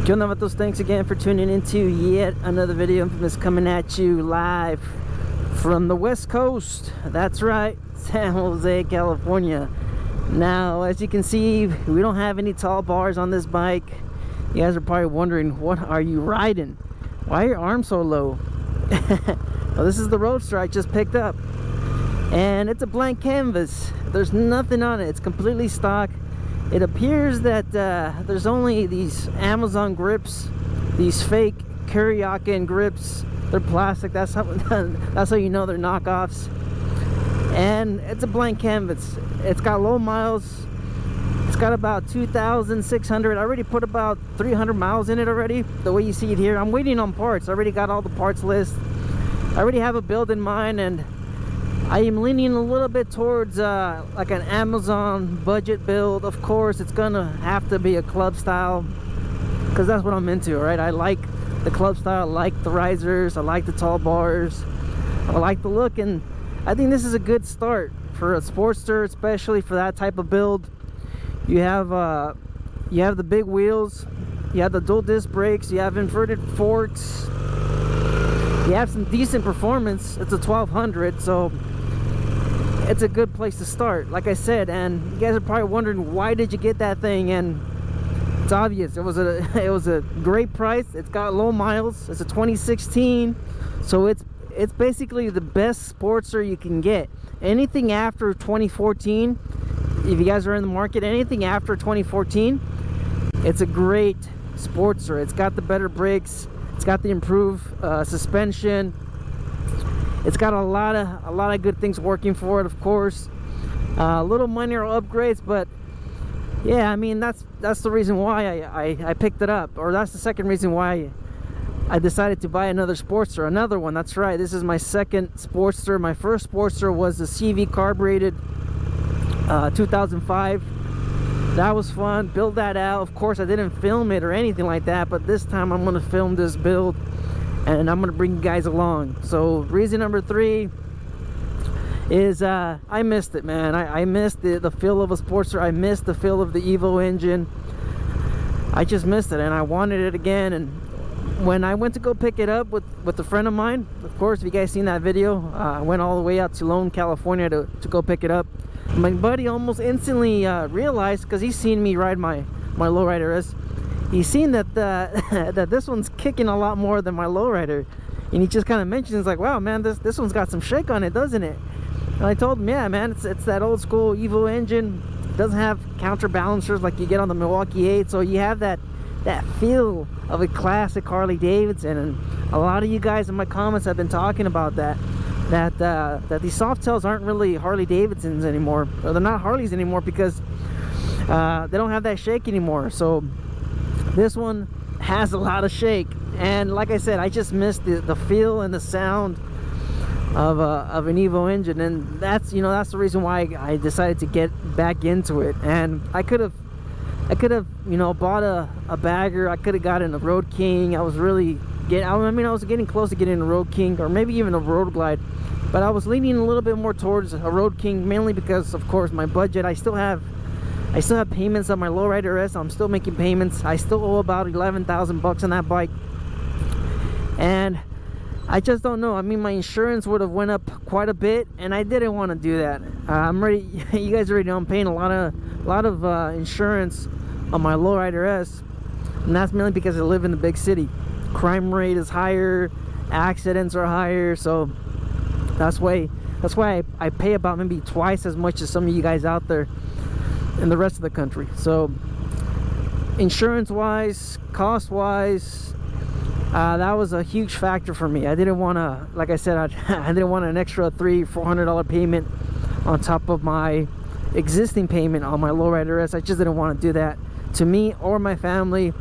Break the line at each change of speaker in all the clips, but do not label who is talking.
Yo Novatos, thanks again for tuning into yet another video. Memphis coming at you live from the West Coast. That's right, San Jose, California. Now, as you can see, we don't have any tall bars on this bike. You guys are probably wondering, what are you riding? Why are your arms so low? Well, this is the Roadster I just picked up, and it's a blank canvas. There's nothing on it. It's completely stock. It appears that there's only these Amazon grips, these fake Kuryakin grips. They're plastic. That's how you know they're knockoffs. And it's a blank canvas. It's got low miles. It's got about 2,600. I already put about 300 miles in it already, the way you see it here. I'm waiting on parts. I already got all the parts list. I already have a build in mind, and I am leaning a little bit towards like an Amazon budget build. Of course, it's gonna have to be a club style, because that's what I'm into, right? I like the club style, I like the risers, I like the tall bars, I like the look, and I think this is a good start for a Sportster, especially for that type of build. You have the big wheels, you have the dual disc brakes, you have inverted forks, you have some decent performance. It's a 1200, so it's a good place to start, like I said. And you guys are probably wondering, why did you get that thing? And it's obvious. It was a great price. It's got low miles. It's a 2016, so it's basically the best Sportster you can get. Anything after 2014, if you guys are in the market, anything after 2014, it's a great Sportster. It's got the better brakes. It's got the improved suspension. It's got a lot of good things working for it, of course. Little minor upgrades, but yeah, I mean, that's the reason why I picked it up, or that's the second reason why I decided to buy another Sportster, another one. That's right, this is my second Sportster. My first Sportster was the CV carbureted 2005. That was fun. Build that out. Of course, I didn't film it or anything like that, but this time I'm going to film this build, and I'm going to bring you guys along. So reason number 3 is I missed it, man. I missed the feel of a Sportster. I missed the feel of the Evo engine. I just missed it, and I wanted it again. And when I went to go pick it up with a friend of mine, of course, if you guys seen that video, I went all the way out to Lone, California to go pick it up. My buddy almost instantly realized, because he's seen me ride my lowrider S, he's seen that that this one's kicking a lot more than my lowrider, and he just kind of mentions, like, wow, man, this one's got some shake on it, doesn't it? And I told him, yeah, man, it's that old school Evo engine. It doesn't have counterbalancers like you get on the Milwaukee 8, so you have that feel of a classic Harley-Davidson. And a lot of you guys in my comments have been talking about that these Softails aren't really Harley-Davidsons anymore, or they're not Harleys anymore, because they don't have that shake anymore. So this one has a lot of shake, and like I said, I just missed the feel and the sound of an Evo engine, and that's the reason why I decided to get back into it. And I could have bought a bagger. I could have gotten a Road King. I was getting close to getting a Road King, or maybe even a Road Glide, but I was leaning a little bit more towards a Road King, mainly because, of course, my budget. I still have payments on my lowrider S. I'm still making payments. I still owe about 11,000 bucks on that bike, and I just don't know. I mean, my insurance would have went up quite a bit, and I didn't want to do that. I'm ready. You guys already know I'm paying a lot of insurance on my lowrider S, and that's mainly because I live in the big city. Crime rate is higher, accidents are higher, so that's why I pay about maybe twice as much as some of you guys out there in the rest of the country. So insurance wise, cost wise, that was a huge factor for me. I didn't want to, like I said, I didn't want an extra $300-400 payment on top of my existing payment on my lowrider S. I just didn't want to do that to me or my family.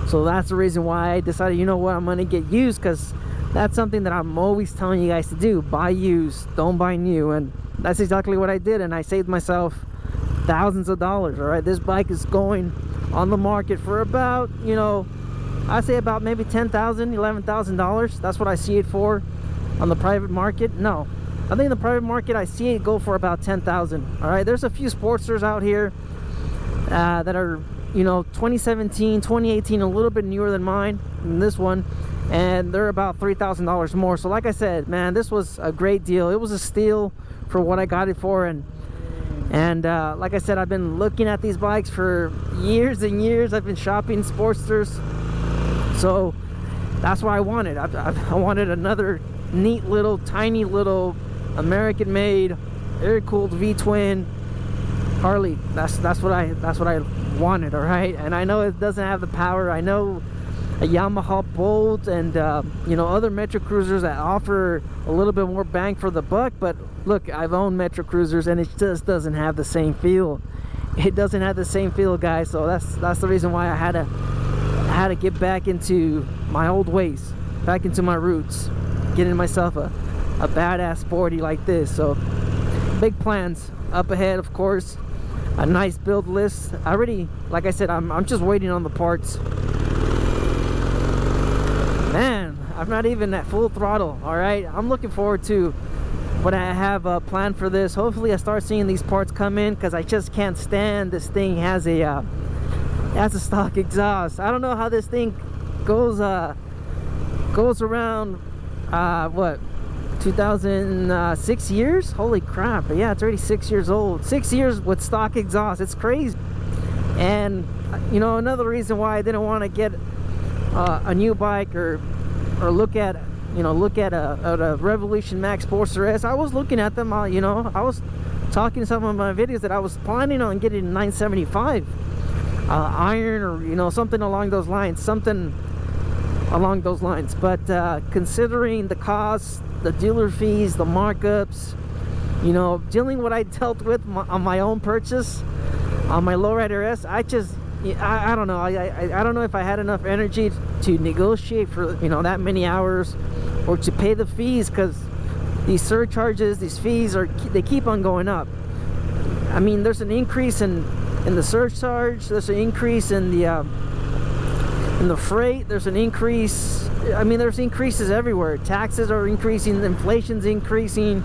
So that's the reason why I decided, you know what, I'm going to get used, because that's something that I'm always telling you guys to do. Buy used, don't buy new. And that's exactly what I did, and I saved myself thousands of dollars. All right, this bike is going on the market for about, I say about maybe $10,000, $11,000. That's what I see it for on the private market. No, I think in the private market I see it go for about $10,000. all right, there's a few Sportsters out here that are, you know, 2017, 2018, a little bit newer than mine, than this one, and they're about $3,000 more. So like I said, man, this was a great deal. It was a steal for what I got it for. And like I said, I've been looking at these bikes for years and years. I've been shopping Sportsters, so that's what I wanted. I wanted another neat little, tiny little American-made, air-cooled V-twin Harley. That's what I wanted. All right, and I know it doesn't have the power. I know a Yamaha Bolt and you know, other Metro Cruisers that offer a little bit more bang for the buck, but look, I've owned Metro Cruisers and it just doesn't have the same feel. It doesn't have the same feel, guys. So that's the reason why I had to get back into my old ways, back into my roots, getting myself a badass sporty like this. So big plans up ahead, of course. A nice build list. I already, like I said, I'm just waiting on the parts. Man, I'm not even at full throttle. All right, I'm looking forward to what I have planned for this. Hopefully I start seeing these parts come in, because I just can't stand this thing has a stock exhaust. I don't know how this thing goes around what, 2006 years? Holy crap. But yeah, it's already 6 years old. 6 years with stock exhaust. It's crazy. And you know, another reason why I didn't want to get a new bike or look at a Revolution Max Sportster S. I was looking at them, you know, I was talking to some of my videos that I was planning on getting a 975 iron, or you know, something along those lines, but considering the cost, the dealer fees, the markups, you know, dealing what I dealt with on my own purchase on my lowrider S, I don't know. I don't know if I had enough energy to negotiate for, you know, that many hours, or to pay the fees, because these surcharges, these fees they keep on going up. I mean, there's an increase in the surcharge, there's an increase in the freight, there's an increase. I mean, there's increases everywhere. Taxes are increasing, inflation's increasing,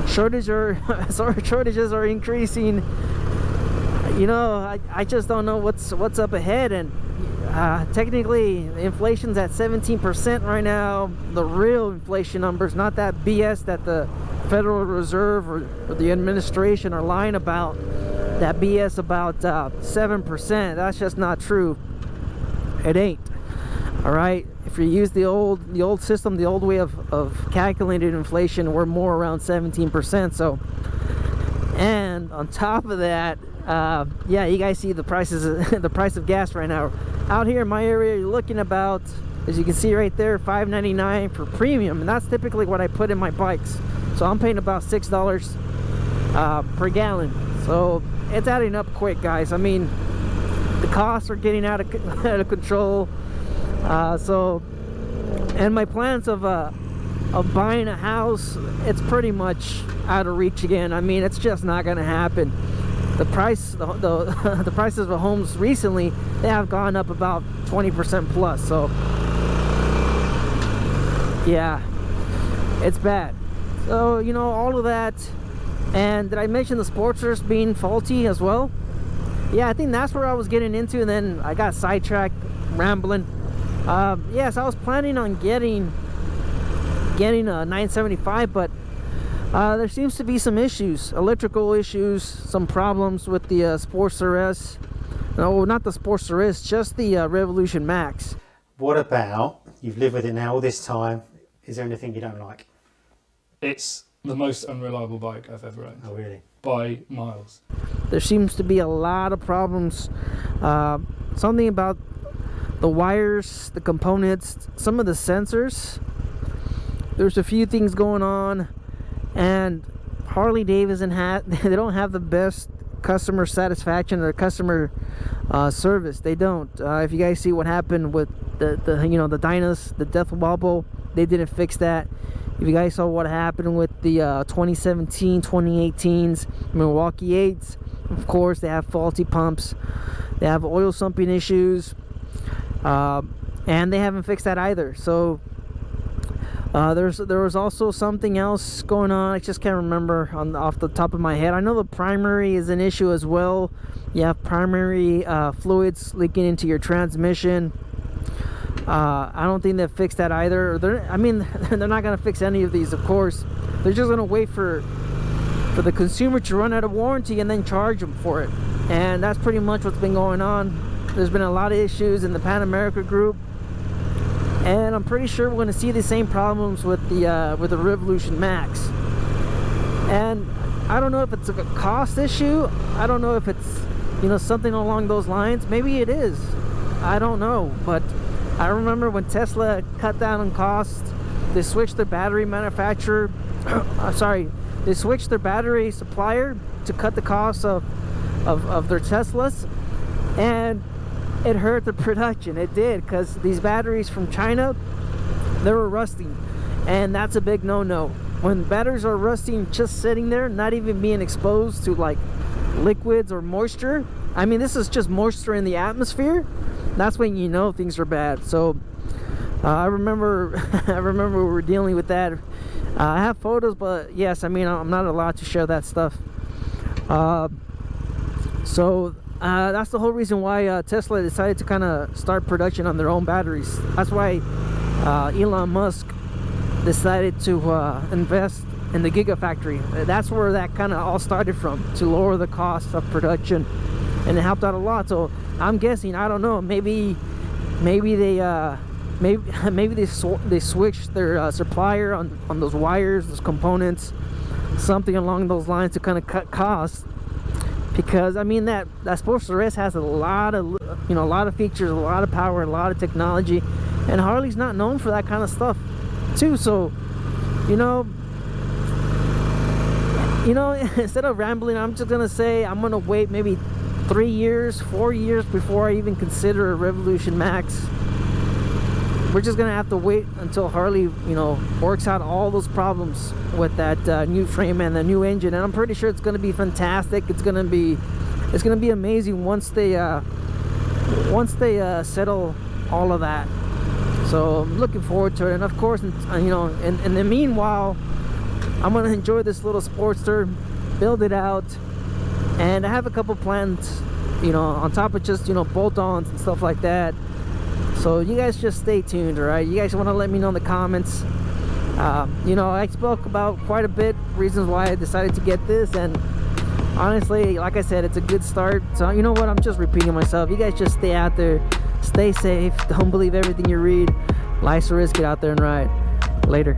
shortages are increasing. You know, I just don't know what's up ahead. And technically inflation's at 17% right now. The real inflation numbers, not that BS that the Federal Reserve or the administration are lying about. That BS about 7%. That's just not true. It ain't. All right, if you use the old system, the old way of calculating inflation, we're more around 17%. So, and on top of that, yeah, you guys see the prices, the price of gas right now out here in my area. You're looking about, as you can see right there, $5.99 for premium, and that's typically what I put in my bikes. So I'm paying about $6 per gallon. So it's adding up quick, guys. I mean, the costs are getting out of control. So, and my plans of buying a house, it's pretty much out of reach again. I mean, it's just not gonna happen. The prices of homes recently, they have gone up about 20% plus. So yeah, it's bad. So, you know, all of that. And did I mention the Sportsters being faulty as well? Yeah, I think that's where I was getting into, and then I got sidetracked rambling. Yes, I was planning on getting a 975, but there seems to be some issues, electrical issues, some problems with the Sportster S. No, not the Sportster S, just the Revolution Max.
What about, you've lived with it now all this time, is there anything you don't like?
It's the most unreliable bike I've ever owned.
Oh, really?
By miles.
There seems to be a lot of problems. Something about the wires, the components, some of the sensors. There's a few things going on, and Harley-Davidson they don't have the best customer satisfaction or customer service. They don't. If you guys see what happened with the dynos, the death wobble, they didn't fix that. If you guys saw what happened with the 2017, 2018s Milwaukee 8s, of course they have faulty pumps, they have oil sumping issues, and they haven't fixed that either. So There was also something else going on. I just can't remember off the top of my head. I know the primary is an issue as well. You have primary fluids leaking into your transmission. I don't think they fixed that either. I mean, they're not gonna fix any of these, of course. They're just gonna wait for the consumer to run out of warranty and then charge them for it. And that's pretty much what's been going on. There's been a lot of issues in the Pan America group. And I'm pretty sure we're going to see the same problems with the Revolution Max. And I don't know if it's a cost issue. I don't know if it's, you know, something along those lines. Maybe it is. I don't know. But I remember when Tesla cut down on cost, they switched their battery manufacturer. They switched their battery supplier to cut the cost of their Teslas. And it hurt the production. It did, because these batteries from China, they were rusting, and that's a big no-no. When batteries are rusting, just sitting there, not even being exposed to like liquids or moisture. I mean, this is just moisture in the atmosphere. That's when you know things are bad. So I remember we were dealing with that. I have photos, but yes, I mean, I'm not allowed to share that stuff. That's the whole reason why Tesla decided to kind of start production on their own batteries. That's why Elon Musk decided to invest in the Gigafactory. That's where that kind of all started from, to lower the cost of production, and it helped out a lot. So I'm guessing, I don't know, maybe they switched their supplier on those wires, those components, something along those lines to kind of cut costs. Because I mean, that Sportster S has a lot of features, a lot of power, a lot of technology, and Harley's not known for that kind of stuff too. So you know instead of rambling, I'm just gonna say I'm gonna wait maybe 3 years, 4 years before I even consider a Revolution Max. We're just gonna have to wait until Harley, works out all those problems with that new frame and the new engine, and I'm pretty sure it's gonna be fantastic. It's gonna be amazing once they settle all of that. So I'm looking forward to it, and of course, in the meanwhile, I'm gonna enjoy this little Sportster, build it out, and I have a couple plans, on top of just bolt-ons and stuff like that. So you guys just stay tuned, all right? You guys want to let me know in the comments. I spoke about quite a bit reasons why I decided to get this, and honestly, like I said, it's a good start. So you know what? I'm just repeating myself. You guys just stay out there, stay safe. Don't believe everything you read. Life's a risk. Get out there and ride. Later.